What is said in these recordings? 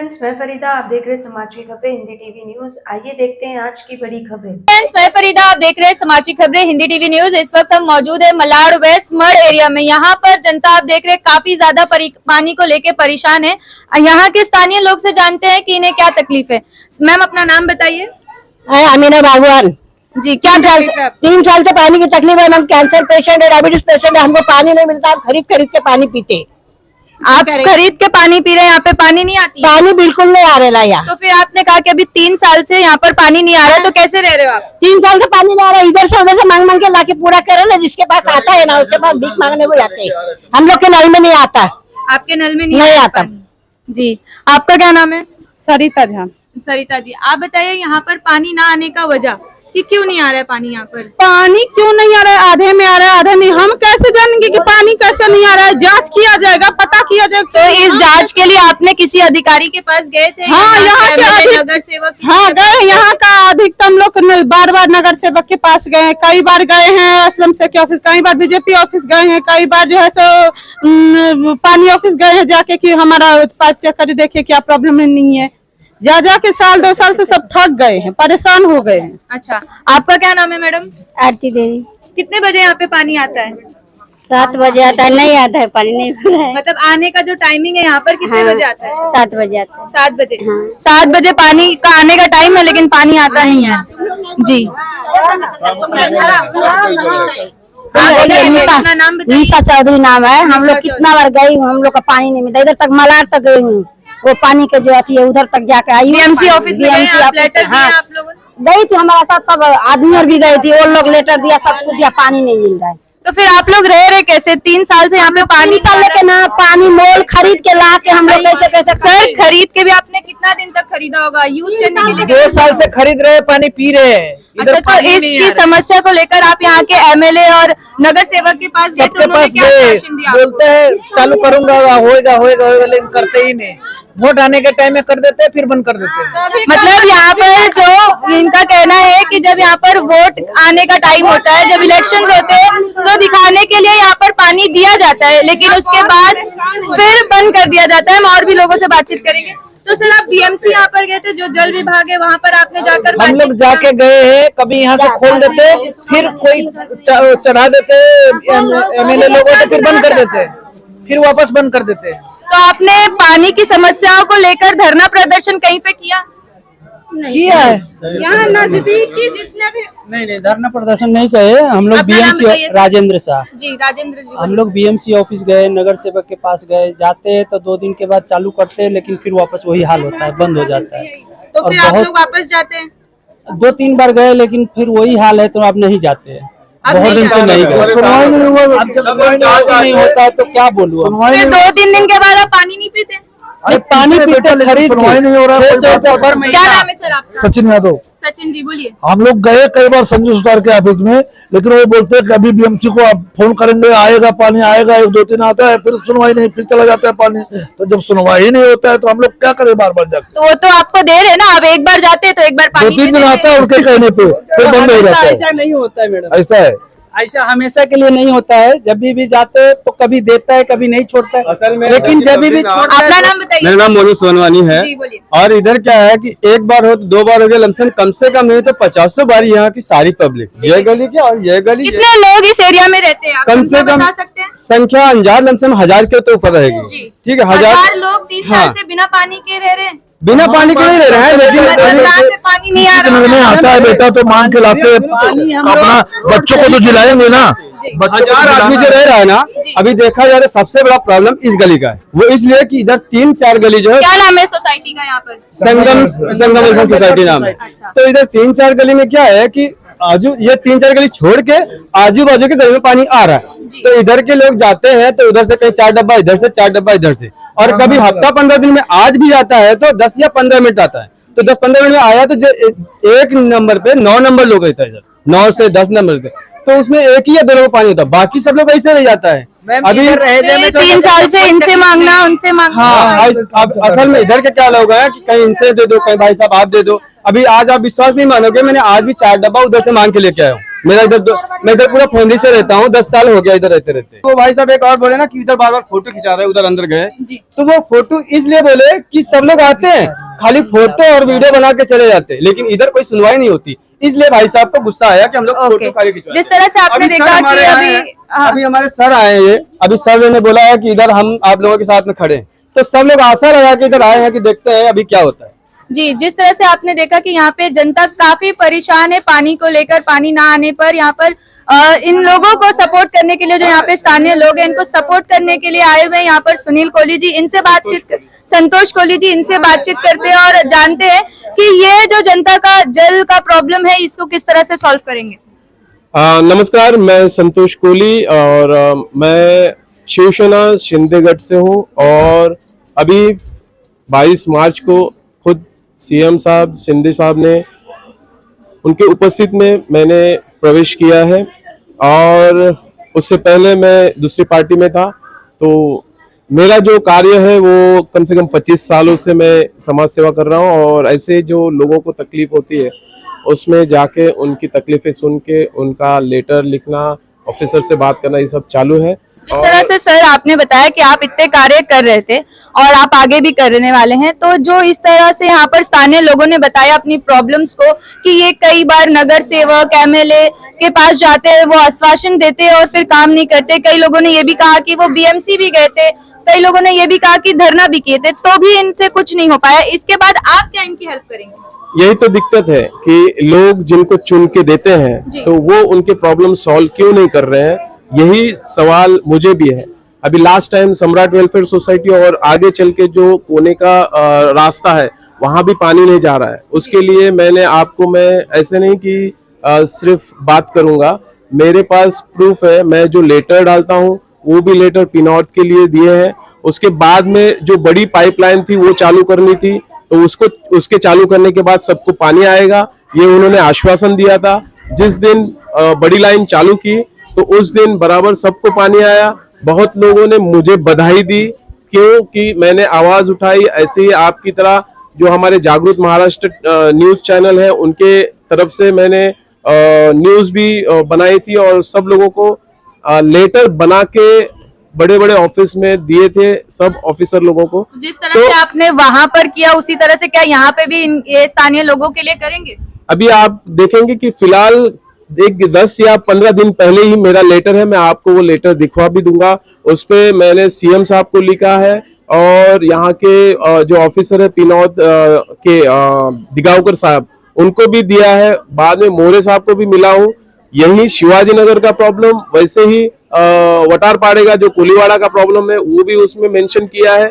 Friends, मैं फरीदा, आप देख रहे हैं समाज की खबरें हिंदी टीवी न्यूज। आइए देखते हैं आज की बड़ी खबरें। फ्रेंड्स, मैं फरीदा, आप देख रहे हैं समाज की खबरें हिंदी टीवी न्यूज। इस वक्त हम मौजूद है मलाड वेस्ट मड एरिया में। यहाँ पर जनता आप देख रहे हैं काफी ज्यादा पानी को लेके परेशान है। यहाँ के स्थानीय लोग से जानते हैं कि इन्हें क्या तकलीफ है। मैम, अपना नाम बताइए। अमीना बागवान जी, क्या तकलीफ है? 3 साल से पानी की तकलीफ है। हम कैंसर पेशेंट है, डायबिटीज पेशेंट है, हमको पानी नहीं मिलता। हम खरीद खरीद के पानी पीते। आप खरीद के पानी पी रहे हैं, यहाँ पे पानी नहीं आती? पानी बिल्कुल नहीं आ रहा यहाँ। तो फिर आपने कहा कि अभी 3 साल से यहाँ पर पानी नहीं आ रहा है, तो कैसे रह रहे हो आप? 3 साल से पानी नहीं आ रहा है। इधर से उधर से मांग मांग के लाके पूरा करे ना। जिसके पास आता है ना उसके पास भीख मांगने को जाते हैं। हम लोग के नल में नहीं आता। आपके नल में नहीं आता पानी? जी, आपका क्या नाम है? सरिता झा। सरिता जी, आप बताइए यहाँ पर पानी ना आने का वजह कि क्यों नहीं आ रहा है पानी यहाँ पर? पानी क्यों नहीं आ रहा है? आधे में आ रहा है, आधे नहीं। हम कैसे जानेंगे कि पानी कैसे नहीं आ रहा है? जांच किया जाएगा, पता किया जाएगा। तो इस जांच के लिए आपने किसी अधिकारी के पास गए थे? हाँ, यहाँ के नगर सेवक? हाँ गए। यहाँ का अधिकतम लोग बार बार नगर सेवक के पास गए। कई बार गए हैं असलम शेख के ऑफिस, कई बार बीजेपी ऑफिस गए हैं, कई बार जो है सो पानी ऑफिस गए हैं जाके कि हमारा उत्पाद चेक कर देखिए क्या प्रॉब्लम नहीं है। जा के 1-2 साल से सब थक गए हैं, परेशान हो गए हैं। अच्छा, आपका क्या नाम है मैडम? आरती देवी। कितने बजे यहाँ पे पानी आता है? 7 बजे आता है। नहीं आता है, पानी नहीं आ रहा है। मतलब आने का जो टाइमिंग है यहाँ पर कितने बजे आता है? 7 बजे आता है। 7 बजे? 7 बजे पानी का आने का टाइम है, लेकिन पानी आता नहीं है। जी, अपना नाम बताइए। नीसा चौधरी नाम है। हम लोग कितना बार गई हूँ, हम लोग का पानी नहीं मिलता। इधर तक मलाड तक गई हूँ, वो पानी के जो अथी है उधर तक जाके आई। बीएमसी ऑफिस में आप लोगों गई थी, हमारा साथ सब आदमी और भी गई थी। वो लोग लेटर दिया, सब कुछ दिया, पानी नहीं मिल रहा है। तो फिर आप लोग रह रहे कैसे? 3 साल से यहाँ पे पानी साल लेके ना पानी मोल खरीद के ला के हम लोग कैसे सर खरीद के भी आपने कितना दिन तक खरीदा होगा यूज करने के लिए? 2 साल से खरीद रहे, पानी पी रहे हैं। अच्छा, तो इसकी समस्या को लेकर आप यहाँ के एमएलए और नगर सेवक के पास गए? सबके पास गए, बोलते हैं चालू करूंगा, होएगा, लेकिन करते ही नहीं। वोट आने के टाइम में कर देते हैं, फिर बंद कर देते हैं। मतलब यहाँ पर जो इनका कहना है कि जब यहाँ पर वोट आने का टाइम होता है, जब इलेक्शन होते हैं, तो दिखाने के लिए यहाँ पर पानी दिया जाता है, लेकिन उसके बाद फिर बंद कर दिया जाता है। हम और भी लोगों से बातचीत करेंगे। तो सर, आप बीएमसी यहाँ पर गए थे, जो जल विभाग है, वहाँ पर आपने जाकर हम लोग जाके गए हैं। कभी यहाँ से खोल देते, फिर कोई चढ़ा देते एमएलए लोगों को, फिर बंद कर देते, फिर वापस बंद कर देते। तो आपने पानी की समस्याओं को लेकर धरना प्रदर्शन कहीं पे किया? किया है यहाँ नजदीक की जितने भी नहीं धरना प्रदर्शन नहीं किए। हम लोग बीएमसी राजेंद्र शाह जी, राजेंद्र जी, हम लोग बीएमसी ऑफिस गए, नगर सेवक के पास गए। जाते हैं तो 2 दिन के बाद चालू करते हैं, लेकिन फिर वापस वही हाल होता है, बंद हो जाता है। तो फिर आप लोग वापस जाते हैं? 2-3 बार गए, लेकिन फिर वही हाल है, तो आप नहीं जाते हैं। बहुत दिन से नहीं गए। सुनवाई नहीं हुआ। अब जब नहीं होता है तो क्या बोलूँ? फिर 2-3 दिन के बाद आप पानी नहीं पीते? अरे पानी पीते, खरीद सुनवाई नहीं हो रहा है। क्या नाम है सर आपका? सचिन यादव। सचिन जी, बोलिए। हम लोग गए कई बार संजू सुतार के ऑफिस में, लेकिन वो बोलते हैं कि अभी बीएमसी को आप फोन करेंगे, आएगा पानी, आएगा। 1-2 दिन आता है, फिर सुनवाई नहीं, फिर चला जाता है पानी। तो जब सुनवाई नहीं होता है तो हम लोग क्या करें बार बार जाके? तो वो तो आपको दे रहे ना, अब एक बार जाते हैं तो एक बार पानी 2-3 दिन आता है, उनके कहने पे फिर बंद हो जाता है। ऐसा नहीं होता है मैडम, ऐसा है, ऐसा हमेशा के लिए नहीं होता है। जब भी जाते हैं तो कभी देता है, कभी नहीं छोड़ता है। असल में लेकिन जब भी छोड़ता है। अपना नाम बताइए। मेरा नाम मोनू सोनवानी है। जी, बोलिए। और इधर क्या है कि 1 बार हो तो 2 बार हो गया, लमसम कम से कम नहीं तो 50 बारी यहाँ की सारी पब्लिक, ये गली क्या और ये गली। कितने लोग इस एरिया में रहते हैं? आप कम से कम बता सकते हैं? संख्या अंजार लमसम 1000 के तो ऊपर रहेगी। ठीक है, 1000 लोग 3 साल से बिना पानी के रह रहे हैं। बिना पानी के नहीं रह रहे हैं, लेकिन पानी नहीं आ समझ में आता है बेटा, तो मांग के लाते अपना बच्चों को तो जिलाएंगे ना। 1000 आदमी जो रह रहा है ना, अभी देखा जाए तो सबसे बड़ा प्रॉब्लम इस गली का है। वो इसलिए कि इधर 3-4 गली जो है। क्या नाम है सोसाइटी का यहाँ पर? संगम वेलफेयर सोसाइटी नाम है। तो इधर 3-4 गली में क्या है कि ये 3-4 गली छोड़ के आजू बाजू के गली में पानी आ रहा है। तो इधर के लोग जाते हैं तो उधर से कहीं 4 डब्बा इधर से, 4 डब्बा इधर से, और कभी हफ्ता 15 दिन में आज भी आता है तो 10 या 15 मिनट आता है। तो 10-15 मिनट में आया तो एक नंबर पे 9 नंबर लोग रहता है इधर, 9 से 10 नंबर पे, तो उसमें एक ही या 2 लोगों को पानी होता है, बाकी सब लोग ऐसे रह जाता है। अभी 3 साल से इनसे मांगना, उनसे मांगना। हाँ, अब असल में इधर के क्या लोग हैं कि कहीं इनसे दे दो, कहीं भाई साहब आप दे दो। अभी आज आप विश्वास नहीं मानोगे, मैंने आज भी 4 डब्बा उधर से मांग के लेके आया हूँ। मैं इधर पूरा फैमिली से रहता हूँ, 10 साल हो गया इधर रहते रहते। तो भाई साहब एक और बोले ना कि इधर बार बार फोटो खिंचा रहे हैं, उधर अंदर गए, तो वो फोटो इसलिए बोले कि सब लोग आते हैं खाली फोटो और वीडियो बना के चले जाते हैं, लेकिन इधर कोई सुनवाई नहीं होती, इसलिए भाई साहब को गुस्सा आया कि हम लोग फोटो खाली खिंचवाएं। जिस तरह से आपने देखा कि अभी हमारे सर आए हैं, ये अभी सर ने बोला है कि इधर हम आप लोगों के साथ में खड़े हैं, तो सब लोग आशा लगा के इधर आए हैं कि देखते हैं अभी क्या होता है। जी, जिस तरह से आपने देखा कि यहाँ पे जनता काफी परेशान है पानी को लेकर, पानी ना आने पर। यहाँ पर इन लोगों को सपोर्ट करने के लिए जो यहाँ पे स्थानीय लोग हैं, इनको सपोर्ट करने के लिए आए हुए हैं यहाँ पर सुनील कोहली जी, इनसे संतोष कोहली जी, इनसे बातचीत करते हैं और जानते हैं कि ये जो जनता का जल का प्रॉब्लम है इसको किस तरह से सॉल्व करेंगे। नमस्कार, मैं संतोष कोहली और मैं शिवसेना शिंदेगढ़ से हूँ और अभी 22 मार्च को खुद सीएम साहब शिंदे साहब ने उनके उपस्थित में मैंने प्रवेश किया है और उससे पहले मैं दूसरी पार्टी में था। तो मेरा जो कार्य है वो कम से कम 25 सालों से मैं समाज सेवा कर रहा हूँ और ऐसे जो लोगों को तकलीफ होती है उसमें जाके उनकी तकलीफें सुन के उनका लेटर लिखना, ऑफिसर से बात करना, ये सब चालू है। जिस तरह से सर आपने बताया कि आप इतने कार्य कर रहे थे और आप आगे भी करने वाले हैं, तो जो इस तरह से यहाँ पर स्थानीय लोगों ने बताया अपनी प्रॉब्लम्स को कि ये कई बार नगर सेवक एमएलए के पास जाते हैं, वो आश्वासन देते हैं और फिर काम नहीं करते। कई लोगों ने ये भी कहा कि वो बीएमसी भी गए थे, कई लोगों ने ये भी कहा कि धरना भी किए थे, तो भी इनसे कुछ नहीं हो पाया। इसके बाद आप क्या इनकी हेल्प करेंगे? यही तो दिक्कत है कि लोग जिनको चुन के देते हैं तो वो उनके प्रॉब्लम सॉल्व क्यों नहीं कर रहे हैं, यही सवाल मुझे भी है। अभी लास्ट टाइम सम्राट वेलफेयर सोसाइटी और आगे चल के जो कोने का रास्ता है वहां भी पानी नहीं जा रहा है। उसके लिए मैं ऐसे नहीं कि सिर्फ बात करूंगा, मेरे पास प्रूफ है। मैं जो लेटर डालता हूं वो भी लेटर पिनॉर्थ के लिए दिए हैं। उसके बाद में जो बड़ी पाइपलाइन थी वो चालू करनी थी, तो उसके चालू करने के बाद सबको पानी आएगा, ये उन्होंने आश्वासन दिया था। जिस दिन बड़ी लाइन चालू की तो उस दिन बराबर सबको पानी आया। बहुत लोगों ने मुझे बधाई दी क्योंकि मैंने आवाज उठाई। ऐसे ही आपकी तरह जो हमारे जागरूक महाराष्ट्र न्यूज चैनल है उनके तरफ से मैंने न्यूज भी बनाई थी और सब लोगों को लेटर बना के बड़े बड़े ऑफिस में दिए थे, सब ऑफिसर लोगों को। जिस तरह से आपने वहां पर किया उसी तरह से क्या यहाँ पे भी ये स्थानीय लोगों के लिए करेंगे? अभी आप देखेंगे कि फिलहाल 10 या 15 दिन पहले ही मेरा लेटर है, मैं आपको वो लेटर दिखवा भी दूंगा। उस पे मैंने सीएम साहब को लिखा है और यहाँ के जो ऑफिसर है पिनौद के दिगावकर साहब, उनको भी दिया है। बाद में मोरे साहब को भी मिला हूँ। यही शिवाजी नगर का प्रॉब्लम, वैसे ही वटारपाड़े का जो कोलीवाड़ा का प्रॉब्लम है वो भी उसमें मेंशन किया है।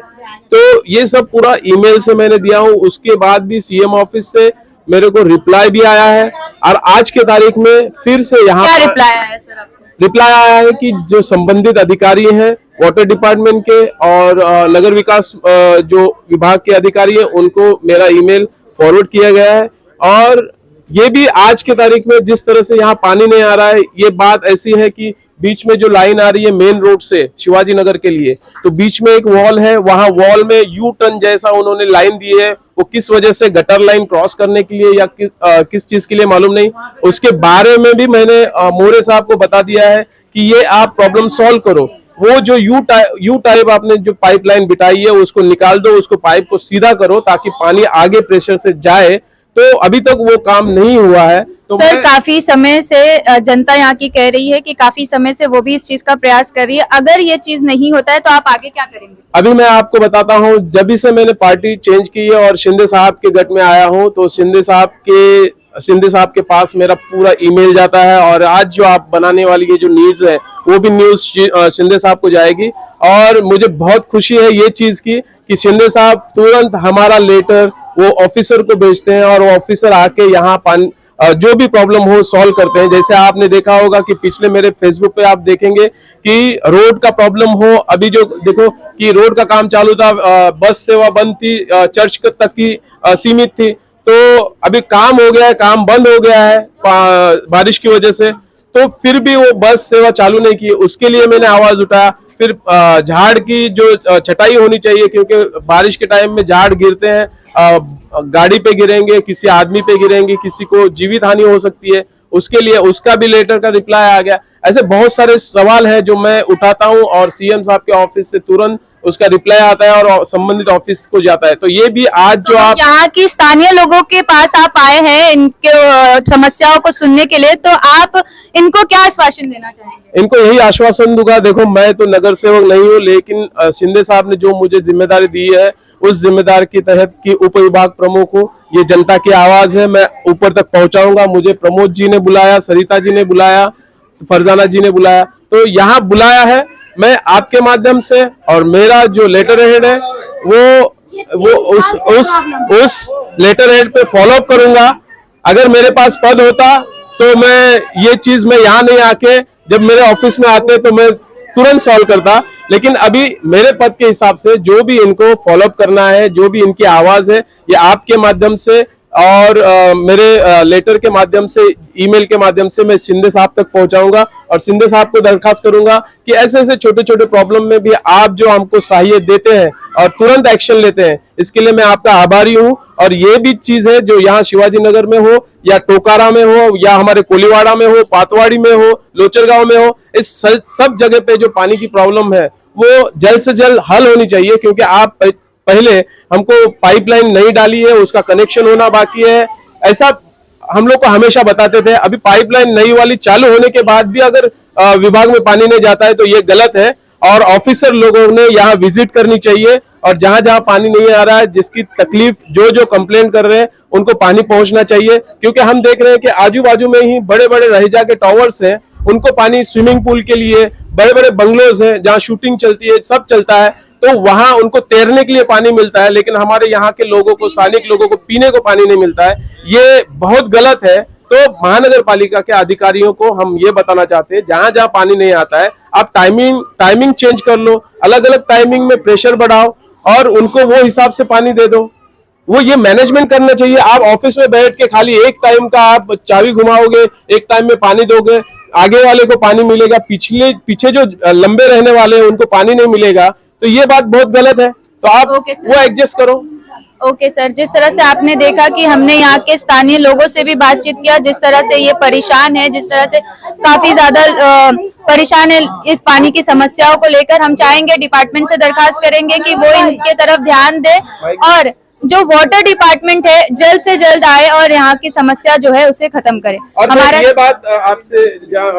तो ये सब पूरा ईमेल से मैंने दिया हूँ। उसके बाद भी सीएम ऑफिस से मेरे को रिप्लाई भी आया है और आज के तारीख में फिर से यहाँ क्या रिप्लाई आया है सर आपको? रिप्लाई आया है कि जो संबंधित अधिकारी हैं वाटर डिपार्टमेंट के और नगर विकास जो विभाग के अधिकारी हैं उनको मेरा ईमेल फॉरवर्ड किया गया है। और ये भी आज के तारीख में जिस तरह से यहाँ पानी नहीं आ रहा है, ये बात ऐसी है कि बीच में जो लाइन आ रही है मेन रोड से शिवाजी नगर के लिए, तो बीच में एक वॉल है, वहां वॉल में यू टर्न जैसा उन्होंने लाइन दी है। वो किस वजह से गटर लाइन क्रॉस करने के लिए या किस चीज के लिए मालूम नहीं। उसके बारे में भी मैंने मोरे साहब को बता दिया है कि ये आप प्रॉब्लम सॉल्व करो। वो जो यू टाइप आपने जो पाइपलाइन बिठाई है उसको निकाल दो, उसको पाइप को सीधा करो ताकि पानी आगे प्रेशर से जाए। तो अभी तक वो काम नहीं हुआ है। तो सर काफी समय से जनता यहाँ की कह रही है कि काफी समय से वो भी इस चीज का प्रयास कर रही है। अगर ये चीज नहीं होता है तो आप आगे क्या करेंगे? अभी मैं आपको बताता हूँ, जब से मैंने पार्टी चेंज की है और शिंदे साहब के गट में आया हूँ तो शिंदे साहब के पास मेरा पूरा ईमेल जाता है और आज जो आप बनाने वाली ये जो न्यूज है वो भी न्यूज शिंदे साहब को जाएगी। और मुझे बहुत खुशी है ये चीज की कि शिंदे साहब तुरंत हमारा लेटर वो ऑफिसर को भेजते हैं और वो ऑफिसर आके यहाँ जो भी प्रॉब्लम हो सॉल्व करते हैं। जैसे आपने देखा होगा कि पिछले मेरे फेसबुक पे आप देखेंगे कि रोड का प्रॉब्लम हो, अभी जो देखो कि रोड का काम चालू था, बस सेवा बंद थी, चर्च तक की सीमित थी, तो अभी काम हो गया है, काम बंद हो गया है बारिश की वजह से, तो फिर भी वो बस सेवा चालू नहीं की। उसके लिए मैंने आवाज उठाया। फिर झाड़ की जो छटाई होनी चाहिए क्योंकि बारिश के टाइम में झाड़ गिरते हैं, गाड़ी पे गिरेंगे, किसी आदमी पे गिरेंगे, किसी को जीवित हानि हो सकती है, उसके लिए उसका भी लेटर का रिप्लाई आ गया। ऐसे बहुत सारे सवाल हैं जो मैं उठाता हूं और सीएम साहब के ऑफिस से तुरंत उसका रिप्लाई आता है और संबंधित ऑफिस को जाता है। तो ये भी आज जो आप यहाँ की स्थानीय लोगों के पास आप आए हैं इनके समस्याओं को सुनने के लिए, तो आप इनको क्या आश्वासन देना चाहेंगे? इनको यही आश्वासन दूंगा, देखो मैं तो नगर सेवक नहीं हूँ, लेकिन शिंदे साहब ने जो मुझे जिम्मेदारी दी है उस जिम्मेदारी के तहत की उप विभाग प्रमुख हूँ। ये जनता की आवाज है, मैं ऊपर तक पहुंचाऊंगा। मुझे प्रमोद जी ने बुलाया, सरिता जी ने बुलाया, फरजाना जी ने बुलाया, तो यहाँ बुलाया है। मैं आपके माध्यम से और मेरा जो लेटर हेड है वो उस लेटर हेड पे फॉलो अप करूंगा। अगर मेरे पास पद होता तो मैं ये चीज में यहाँ नहीं आके जब मेरे ऑफिस में आते तो मैं तुरंत सॉल्व करता, लेकिन अभी मेरे पद के हिसाब से जो भी इनको फॉलो अप करना है, जो भी इनकी आवाज है, ये आपके माध्यम से और मेरे लेटर के माध्यम से, ईमेल के माध्यम से मैं शिंदे साहब तक पहुंचाऊंगा और शिंदे साहब को दरखास्त करूंगा कि ऐसे ऐसे छोटे छोटे प्रॉब्लम में भी आप जो हमको सहायता देते हैं और तुरंत एक्शन लेते हैं, इसके लिए मैं आपका आभारी हूं। और ये भी चीज है जो यहाँ शिवाजी नगर में हो या टोकारा में हो या हमारे कोलीवाड़ा में हो, पातवाड़ी में हो, लोचरगांव में हो, इस सब जगह पे जो पानी की प्रॉब्लम है वो जल्द से जल्द हल होनी चाहिए, क्योंकि आप पहले हमको पाइपलाइन नहीं डाली है, उसका कनेक्शन होना बाकी है, ऐसा हम लोग को हमेशा बताते थे। अभी पाइपलाइन नई वाली चालू होने के बाद भी अगर विभाग में पानी नहीं जाता है तो ये गलत है और ऑफिसर लोगों ने यहाँ विजिट करनी चाहिए और जहां जहां पानी नहीं आ रहा है, जिसकी तकलीफ जो कंप्लेंट कर रहे हैं उनको पानी पहुंचना चाहिए। क्योंकि हम देख रहे हैं कि आजू बाजू में ही बड़े बड़े रहीजा के टावर्स हैं, उनको पानी स्विमिंग पूल के लिए, बड़े बड़े बंगलोज हैं जहां शूटिंग चलती है, सब चलता है, तो वहां उनको तैरने के लिए पानी मिलता है, लेकिन हमारे यहाँ के लोगों को, स्थानिक लोगों को पीने को पानी नहीं मिलता है। ये बहुत गलत है। तो महानगर पालिका के अधिकारियों को हम ये बताना चाहते हैं, जहां जहां पानी नहीं आता है आप टाइमिंग चेंज कर लो, अलग अलग टाइमिंग में प्रेशर बढ़ाओ और उनको वो हिसाब से पानी दे दो। वो ये मैनेजमेंट करना चाहिए। आप ऑफिस में बैठ के खाली एक टाइम का आप चाबी घुमाओगे, एक टाइम में पानी दोगे, आगे वाले को पानी मिलेगा, पीछे जो लंबे रहने वाले हैं उनको पानी नहीं मिलेगा, तो ये बात बहुत गलत है। तो आप वो एडजस्ट करो। ओके सर, जिस तरह से आपने देखा कि हमने यहाँ के स्थानीय लोगों से भी बातचीत किया, जिस तरह से ये परेशान है, जिस तरह से काफी ज्यादा परेशान है इस पानी की समस्याओं को लेकर, हम चाहेंगे डिपार्टमेंट से दरखास्त करेंगे कि वो इनके तरफ ध्यान दे और जो वाटर डिपार्टमेंट है जल्द से जल्द आए और यहाँ की समस्या जो है उसे खत्म करे। और हमारा ये बात आपसे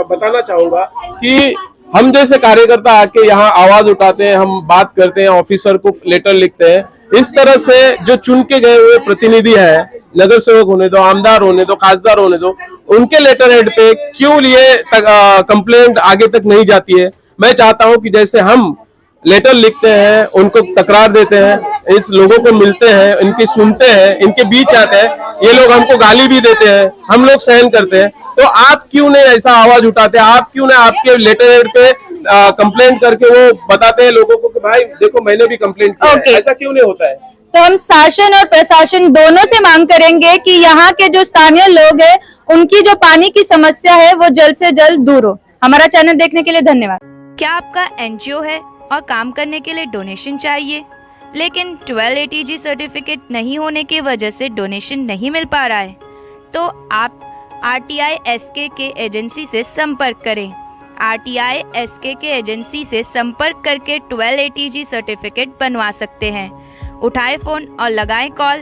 बताना चाहूंगा कि हम जैसे कार्यकर्ता आके यहाँ आवाज उठाते हैं, हम बात करते हैं, ऑफिसर को लेटर लिखते हैं, इस तरह से जो चुन के गए हुए प्रतिनिधि हैं, नगर सेवक होने दो, आमदार होने दो, खासदार होने दो, उनके लेटर हेड पे क्यों ये कंप्लेंट आगे तक नहीं जाती है। मैं चाहता हूं कि जैसे हम लेटर लिखते हैं, उनको तकरार देते हैं, इस लोगों को मिलते हैं, इनकी सुनते हैं, इनके बीच आते हैं, ये लोग हमको गाली भी देते हैं, हम लोग सहन करते हैं, तो आप क्यों नहीं ऐसा आवाज उठाते? आप क्यों नहीं आपके लेटर हेड पे कंप्लेंट करके वो बताते हैं लोगों को कि भाई देखो मैंने भी कंप्लेंट किया है? ऐसा क्यों नहीं होता है? तो हम शासन और प्रशासन दोनों से मांग करेंगे कि यहाँ के जो स्थानीय लोग हैं उनकी जो पानी की समस्या है वो जल्द से जल्द दूर हो। हमारा चैनल देखने के लिए धन्यवाद। क्या आपका एनजीओ है और काम करने के लिए डोनेशन चाहिए, लेकिन 12 ATG सर्टिफिकेट नहीं होने की वजह से डोनेशन नहीं मिल पा रहा है? तो आप RTI SK के एजेंसी से संपर्क करें। RTI SK के एजेंसी से संपर्क करके 12 ATG सर्टिफिकेट बनवा सकते हैं। उठाए फोन और लगाएं कॉल